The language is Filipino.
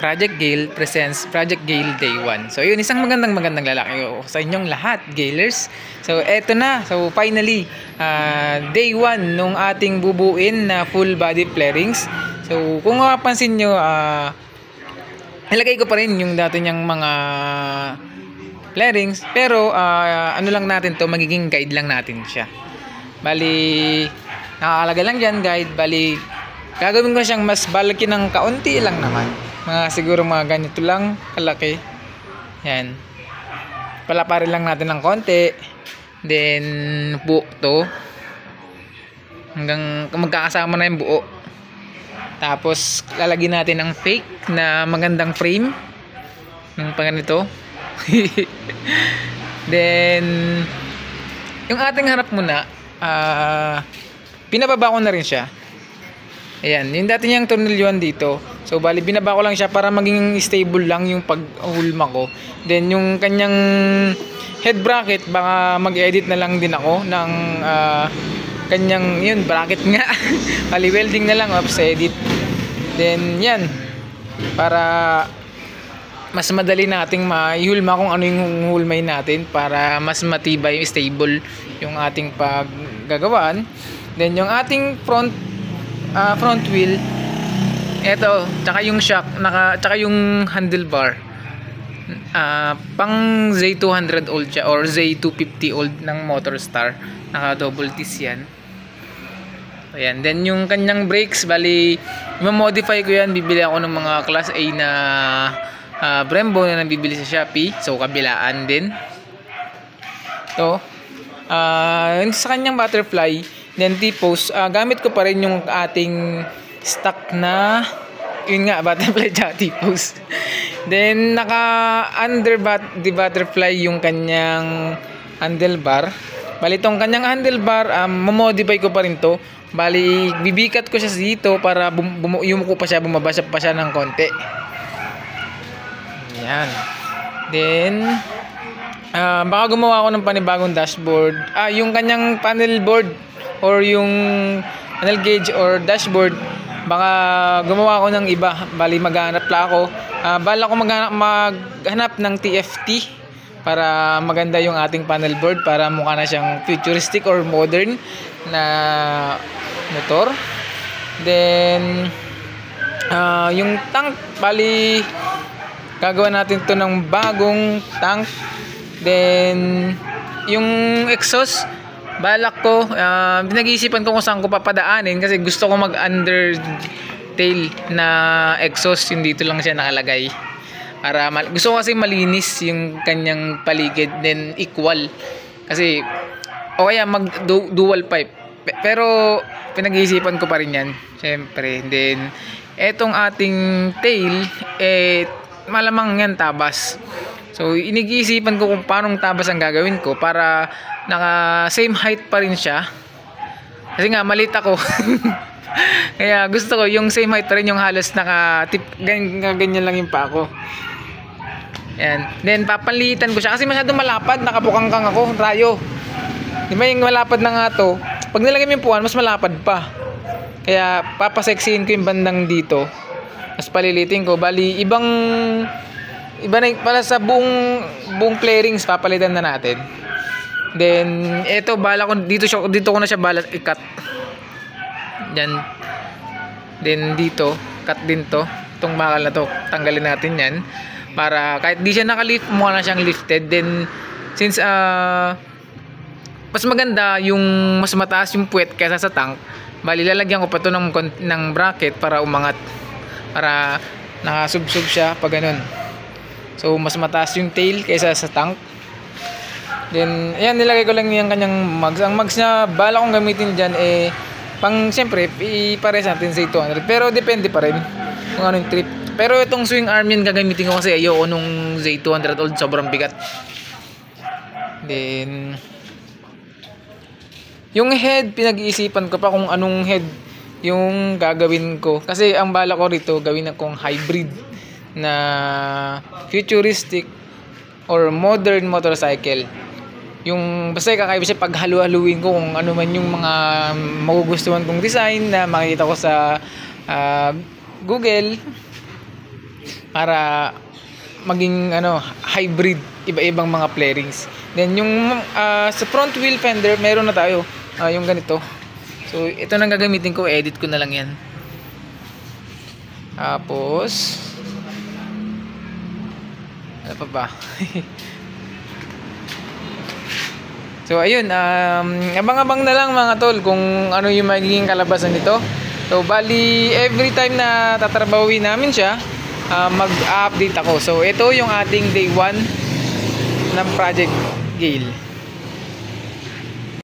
Project Gale presents Project Gale Day 1. So yun, isang magandang lalaki sa inyong lahat, Galers. So eto na, so finally, Day 1 nung ating bubuin na full body flarings. So kung mapapansin nyo, nilagay ko pa rin yung dati niyang mga flarings. Pero ano lang natin to, magiging guide lang natin siya. Bali, nakakalaga lang dyan guide. Bali, gagawin ko siyang mas balaki ng kaunti lang naman. Siguro mga ganito lang kalaki. Yan. Palaparin lang natin ng konti. Then buo to. Hanggang magkakasama na yung buo. Tapos lalagyan natin ng fake na magandang frame. Yung pang ganito. Then yung ating harap muna, pinababa ko na rin siya. Ayan, yung dati niyang tornilyon dito. So bali binaba ko lang siya para maging stable lang yung paghulma ko. Then yung kanyang head bracket, baka mag-edit na lang din ako ng kanyang yun bracket nga. Bali welding na lang ops edit. Then yan, para mas madali nating maihulma kung ano yung hulmay natin para mas matibay, stable yung ating paggagawaan. Then yung ating front wheel, eto, tsaka yung shock, tsaka yung handlebar, pang Z200 old siya or Z250 old ng Motorstar, naka double disc yan. Ayan, then yung kanyang brakes, bali i-modify ko yan, bibili ako ng mga class A na Brembo na nabibili sa Shopee, so kabilaan din to. Sa kanyang butterfly, then T-post, gamit ko pa rin yung ating stock na yun nga, butterfly at T-post. Then naka under the butterfly yung kanyang handlebar. Bali itong kanyang handlebar, mamodify ko pa rin to. Bali bibikat ko siya dito para yumuko pa siya, bumaba pa siya ng konti. Yan. Then baka gumawa ako ng panibagong dashboard. Yung kanyang panel board or yung panel gauge or dashboard, baka gumawa ako ng iba. Bali maghanap lang ako. Bala ko maghanap ng TFT para maganda yung ating panel board, para mukha na siyang futuristic or modern na motor. Then yung tank, bali gagawa natin to ng bagong tank. Then yung exhaust, balak ko, pinag-iisipan ko kung saan ko papadaanin kasi gusto ko mag-undertail na exhaust, yung dito lang siya nakalagay. Para gusto ko kasi malinis yung kanyang paligid, then equal. Kasi o kaya mag-dual pipe. Pero pinag-iisipan ko pa rin yan, syempre. Then etong ating tail, malamang yan tabas. So inig-iisipan ko kung paanong tabas ang gagawin ko para naka same height pa rin siya. Kasi nga maliit ako. Kaya gusto ko yung same height pa rin, yung halos ganyan lang yung pa ako. Ayan. Then papalitan ko siya kasi masyadong malapad, nakabukangkang ako, rayo. Di ba yung malapad na nga to, pag nilagay mo yung puwan, mas malapad pa. Kaya papaseksihin ko yung bandang dito, mas palilitin ko. Bali iba na pala sa buong flarings, papalitan na natin. Then eto, bala ko dito ko na siya balat i-cut. Yan. Then dito, cut din to. Itong bakal na to, tanggalin natin yan. Para kahit di siya naka-lift, mukha na siyang lifted. Then since mas maganda yung mas mataas yung puwet kaysa sa tank, bali lalagyan ko pa to ng bracket para umangat. Para nakasubsob siya pag ganun. So mas mataas yung tail kaysa sa tank. Then ayan, nilagay ko lang yung kanyang mags. Ang mags na bala kong gamitin dyan pang siyempre ipares natin sa 200, pero depende pa rin kung anong trip. Pero itong swing arm yan gagamitin ko kasi ayoko nung Z200 old, sobrang bigat. Then yung head, pinag-iisipan ko pa kung anong head yung gagawin ko. Kasi ang bala ko rito, gawin akong hybrid na futuristic or modern motorcycle. Yung basta kakaiba siya pag halu-haluin ko kung ano man yung mga magugustuhan kong design na makikita ko sa Google. para maging hybrid, iba-ibang mga flarings. Then yung sa front wheel fender meron na tayo, yung ganito. So ito nang gagamitin ko, edit ko na lang yan. Tapos ano pa ba? So ayun, abang-abang na lang mga tol kung ano yung magiging kalabasan nito. So bali every time na tatrabawin namin siya, mag-update ako. So ito yung ating day 1 ng Project Gale.